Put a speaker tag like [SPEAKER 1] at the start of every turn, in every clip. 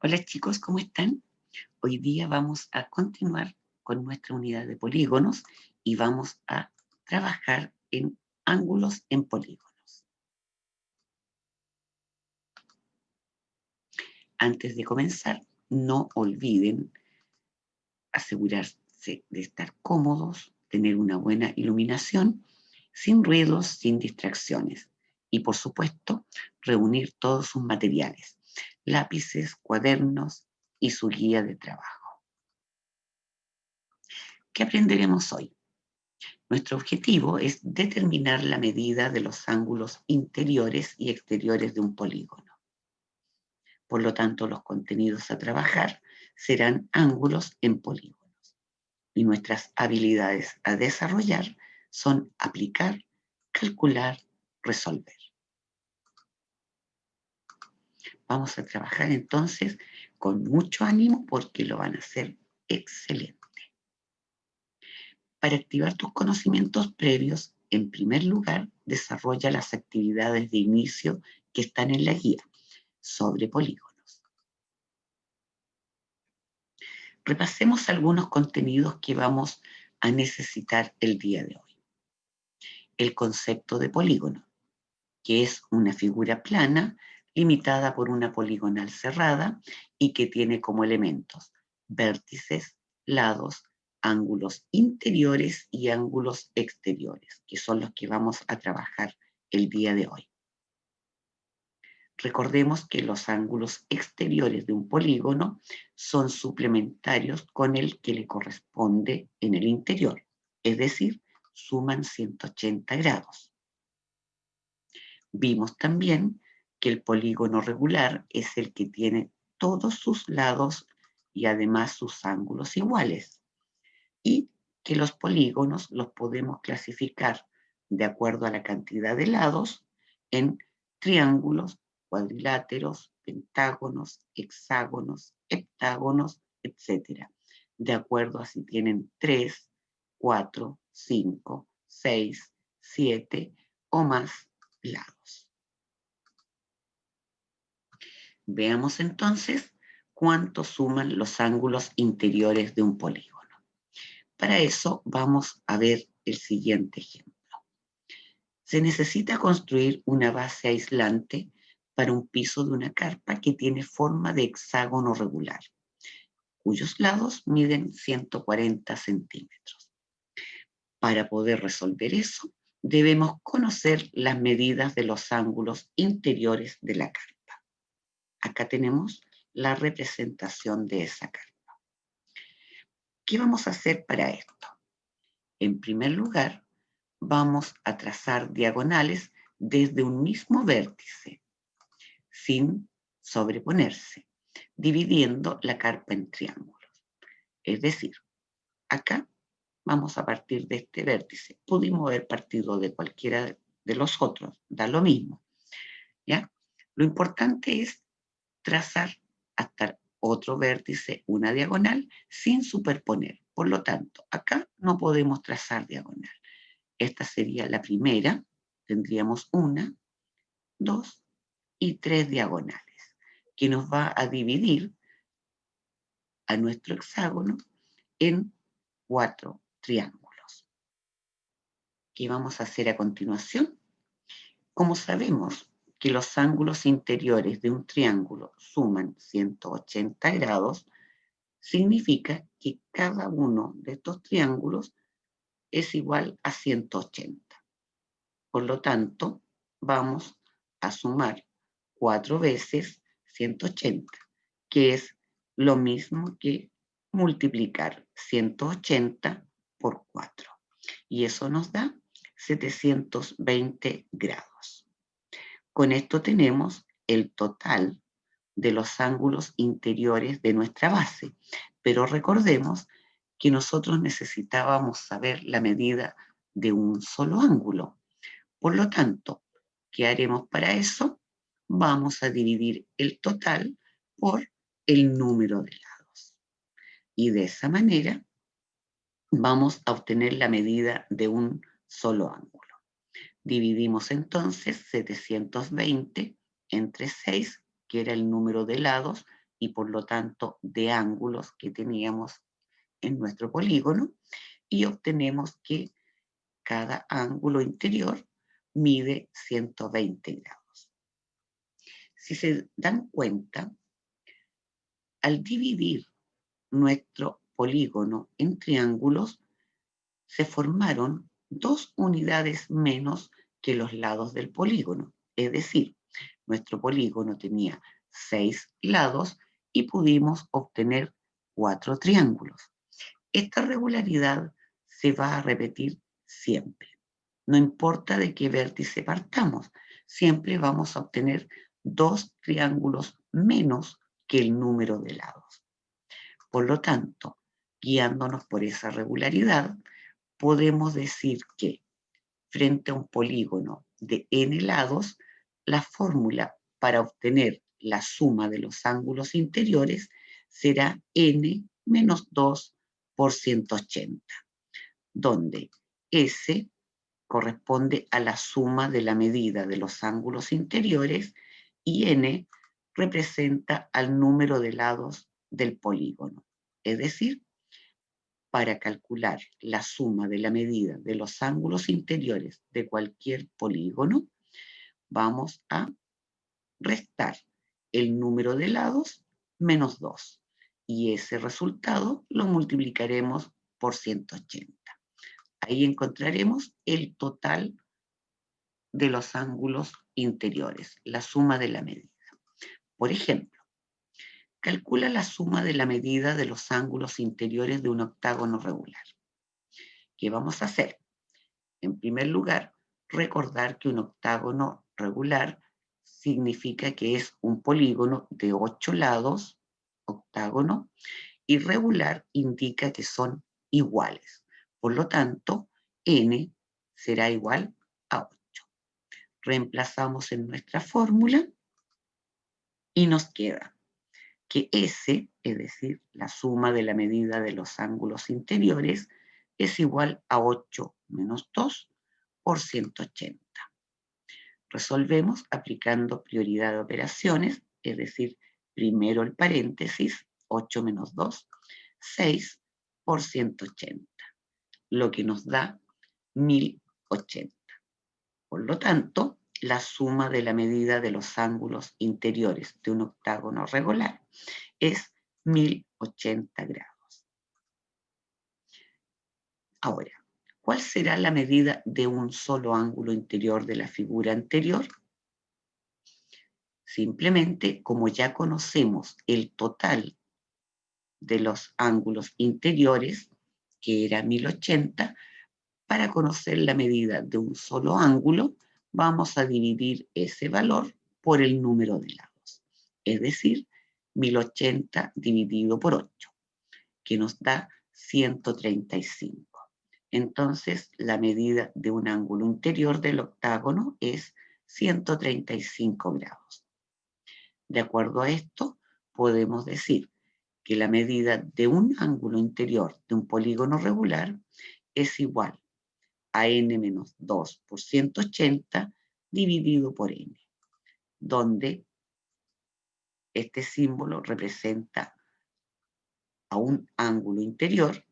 [SPEAKER 1] Hola chicos, ¿cómo están? Hoy día vamos a continuar con nuestra unidad de polígonos y vamos a trabajar en ángulos en polígonos. Antes de comenzar, no olviden asegurarse de estar cómodos, tener una buena iluminación, sin ruidos, sin distracciones. Y por supuesto, reunir todos sus materiales, lápices, cuadernos y su guía de trabajo. ¿Qué aprenderemos hoy? Nuestro objetivo es determinar la medida de los ángulos interiores y exteriores de un polígono. Por lo tanto, los contenidos a trabajar serán ángulos en polígonos. Y nuestras habilidades a desarrollar son aplicar, calcular, resolver. Vamos a trabajar entonces con mucho ánimo porque lo van a hacer excelente. Para activar tus conocimientos previos, en primer lugar, desarrolla las actividades de inicio que están en la guía sobre polígonos. Repasemos algunos contenidos que vamos a necesitar el día de hoy. El concepto de polígono, que es una figura plana limitada por una poligonal cerrada y que tiene como elementos vértices, lados, ángulos interiores y ángulos exteriores, que son los que vamos a trabajar el día de hoy. Recordemos que los ángulos exteriores de un polígono son suplementarios con el que le corresponde en el interior, es decir, suman 180 grados. Vimos también que el polígono regular es el que tiene todos sus lados y además sus ángulos iguales, y que los polígonos los podemos clasificar de acuerdo a la cantidad de lados en triángulos, cuadriláteros, pentágonos, hexágonos, heptágonos, etc. De acuerdo a si tienen 3, 4, 5, 6, 7 o más lados. Veamos entonces cuánto suman los ángulos interiores de un polígono. Para eso vamos a ver el siguiente ejemplo. Se necesita construir una base aislante para un piso de una carpa que tiene forma de hexágono regular, cuyos lados miden 140 centímetros. Para poder resolver eso, debemos conocer las medidas de los ángulos interiores de la carpa. Acá tenemos la representación de esa carpa. ¿Qué vamos a hacer para esto? En primer lugar, vamos a trazar diagonales desde un mismo vértice, sin sobreponerse, dividiendo la carpa en triángulos. Es decir, acá vamos a partir de este vértice. Pudimos haber partido de cualquiera de los otros, da lo mismo, ¿ya? Lo importante es trazar hasta otro vértice una diagonal sin superponer. Por lo tanto, acá no podemos trazar diagonal. Esta sería la primera. Tendríamos una, dos y tres diagonales, que nos va a dividir a nuestro hexágono en 4 triángulos. ¿Qué vamos a hacer a continuación? Como sabemos que los ángulos interiores de un triángulo suman 180 grados, significa que cada uno de estos triángulos es igual a 180. Por lo tanto, vamos a sumar 4 veces 180, que es lo mismo que multiplicar 180 por 4. Y eso nos da 720 grados. Con esto tenemos el total de los ángulos interiores de nuestra base. Pero recordemos que nosotros necesitábamos saber la medida de un solo ángulo. Por lo tanto, ¿qué haremos para eso? Vamos a dividir el total por el número de lados. Y de esa manera vamos a obtener la medida de un solo ángulo. Dividimos entonces 720 entre 6, que era el número de lados, y por lo tanto de ángulos que teníamos en nuestro polígono, y obtenemos que cada ángulo interior mide 120 grados. Si se dan cuenta, al dividir nuestro polígono en triángulos, se formaron 2 unidades menos que los lados del polígono. Es decir, nuestro polígono tenía 6 lados y pudimos obtener 4 triángulos. Esta regularidad se va a repetir siempre. No importa de qué vértice partamos, siempre vamos a obtener 2 triángulos menos que el número de lados. Por lo tanto, guiándonos por esa regularidad, podemos decir que frente a un polígono de n lados, la fórmula para obtener la suma de los ángulos interiores será n menos 2 por 180, donde S corresponde a la suma de la medida de los ángulos interiores y n representa al número de lados del polígono. Es decir, para calcular la suma de la medida de los ángulos interiores de cualquier polígono, vamos a restar el número de lados menos 2. Y ese resultado lo multiplicaremos por 180. Ahí encontraremos el total de los ángulos interiores, la suma de la medida. Por ejemplo, calcula la suma de la medida de los ángulos interiores de un octágono regular. ¿Qué vamos a hacer? En primer lugar, recordar que un octágono regular significa que es un polígono de 8 lados, octágono, y regular indica que son iguales. Por lo tanto, n será igual a 8. Reemplazamos en nuestra fórmula y nos queda que S, es decir, la suma de la medida de los ángulos interiores, es igual a 8 menos 2 por 180. Resolvemos aplicando prioridad de operaciones, es decir, primero el paréntesis, 8 menos 2, 6 por 180, lo que nos da 1080. Por lo tanto, la suma de la medida de los ángulos interiores de un octágono regular es 1080 grados. Ahora, ¿cuál será la medida de un solo ángulo interior de la figura anterior? Simplemente, como ya conocemos el total de los ángulos interiores, que era 1080, para conocer la medida de un solo ángulo, vamos a dividir ese valor por el número de lados. Es decir, 1080 dividido por 8, que nos da 135. Entonces, la medida de un ángulo interior del octágono es 135 grados. De acuerdo a esto, podemos decir que la medida de un ángulo interior de un polígono regular es igual a n menos 2 por 180 dividido por n, donde este símbolo representa a un ángulo interior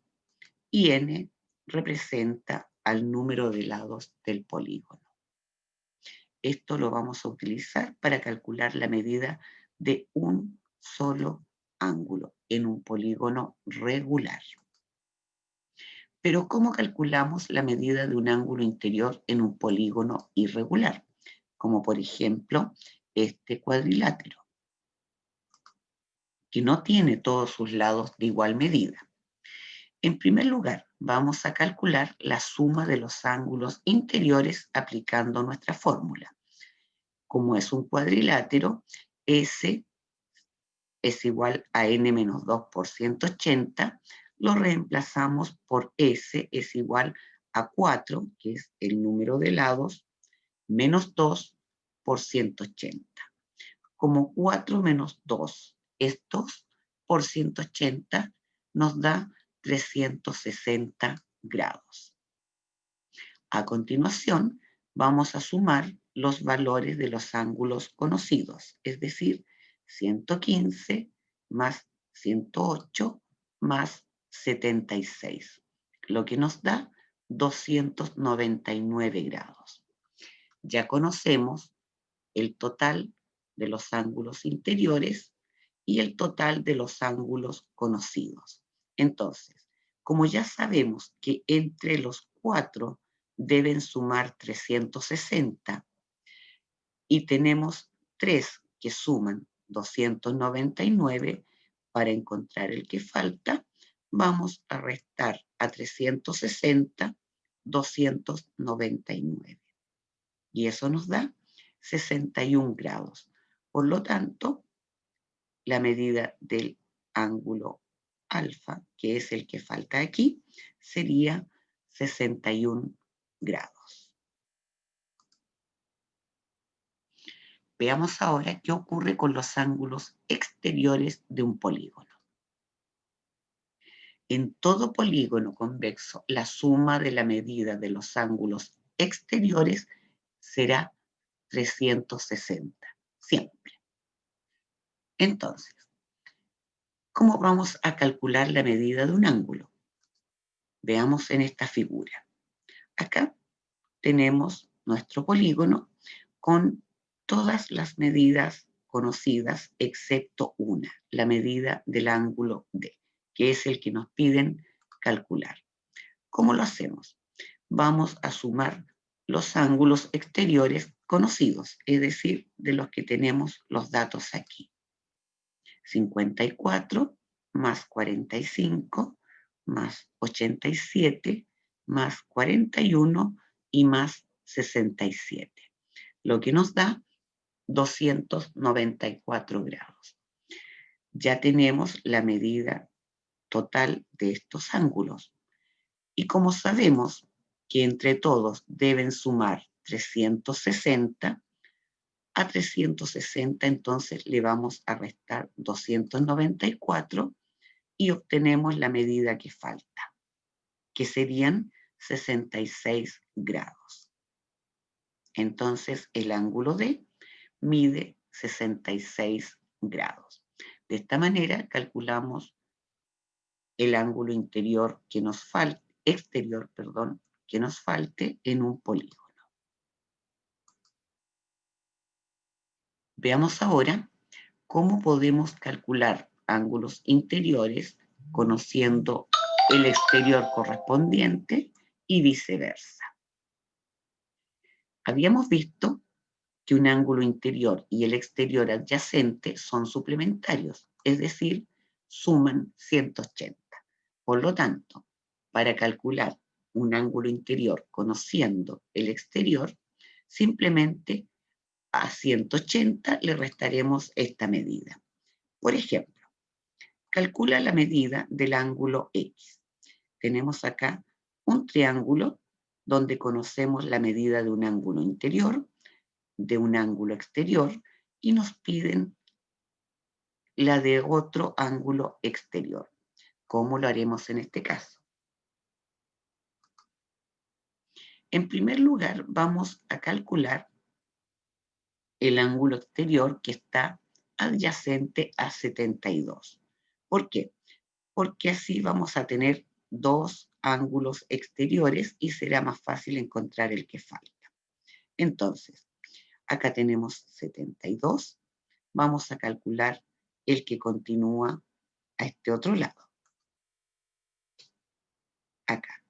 [SPEAKER 1] y n representa al número de lados del polígono. Esto lo vamos a utilizar para calcular la medida de un solo ángulo en un polígono regular. Pero ¿cómo calculamos la medida de un ángulo interior en un polígono irregular? Como por ejemplo este cuadrilátero, que no tiene todos sus lados de igual medida. En primer lugar, vamos a calcular la suma de los ángulos interiores aplicando nuestra fórmula. Como es un cuadrilátero, S es igual a n menos 2 por 180, lo reemplazamos por S es igual a 4, que es el número de lados, menos 2 por 180. Como 4 menos 2 es 2 por 180, nos da 360 grados. A continuación, vamos a sumar los valores de los ángulos conocidos, es decir, 115 más 108 más 76, lo que nos da 299 grados. Ya conocemos el total de los ángulos interiores y el total de los ángulos conocidos. Entonces, como ya sabemos que entre los cuatro deben sumar 360 y tenemos 3 que suman 299, para encontrar el que falta, vamos a restar a 360 299. Y eso nos da 61 grados. Por lo tanto, la medida del ángulo alfa, que es el que falta aquí, sería 61 grados. Veamos ahora qué ocurre con los ángulos exteriores de un polígono. En todo polígono convexo, la suma de la medida de los ángulos exteriores será 360, siempre. Entonces, ¿cómo vamos a calcular la medida de un ángulo? Veamos en esta figura. Acá tenemos nuestro polígono con todas las medidas conocidas excepto una, la medida del ángulo D, que es el que nos piden calcular. ¿Cómo lo hacemos? Vamos a sumar los ángulos exteriores conocidos, es decir, de los que tenemos los datos aquí. 54 más 45 más 87 más 41 y más 67, lo que nos da 294 grados. Ya tenemos la medida total de estos ángulos. Y como sabemos que entre todos deben sumar 360, a 360 entonces le vamos a restar 294 y obtenemos la medida que falta, que serían 66 grados. Entonces el ángulo D mide 66 grados. De esta manera calculamos el ángulo interior que nos falte, exterior, perdón, que nos falte en un polígono. Veamos ahora cómo podemos calcular ángulos interiores conociendo el exterior correspondiente y viceversa. Habíamos visto que un ángulo interior y el exterior adyacente son suplementarios, es decir, suman 180. Por lo tanto, para calcular un ángulo interior conociendo el exterior, simplemente a 180 le restaremos esta medida. Por ejemplo, calcula la medida del ángulo X. Tenemos acá un triángulo donde conocemos la medida de un ángulo interior, de un ángulo exterior, y nos piden la de otro ángulo exterior. ¿Cómo lo haremos en este caso? En primer lugar, vamos a calcular el ángulo exterior que está adyacente a 72. ¿Por qué? Porque así vamos a tener dos ángulos exteriores y será más fácil encontrar el que falta. Entonces, acá tenemos 72. Vamos a calcular el que continúa a este otro lado. Acá.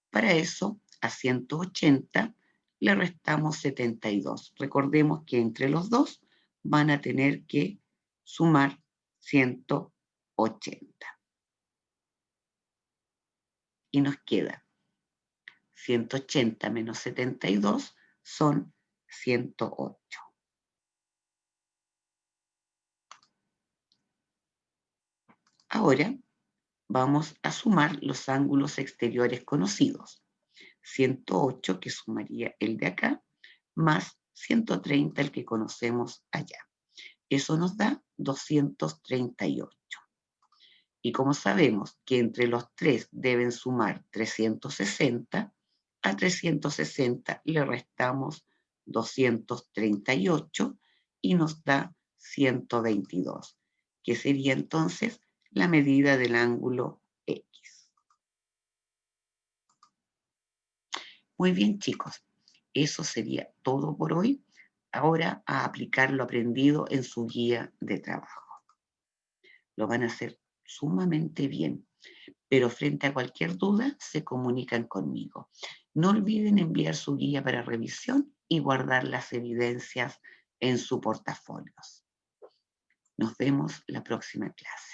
[SPEAKER 1] Para eso, a 180 le restamos 72. Recordemos que entre los dos van a tener que sumar 180. Y nos queda 180 menos 72 son 108. Ahora vamos a sumar los ángulos exteriores conocidos. 108, que sumaría el de acá, más 130, el que conocemos allá. Eso nos da 238. Y como sabemos que entre los tres deben sumar 360, a 360 le restamos 238 y nos da 122, que sería entonces la medida del ángulo X. Muy bien, chicos, eso sería todo por hoy. Ahora a aplicar lo aprendido en su guía de trabajo. Lo van a hacer sumamente bien, pero frente a cualquier duda se comunican conmigo. No olviden enviar su guía para revisión y guardar las evidencias en su portafolio. Nos vemos la próxima clase.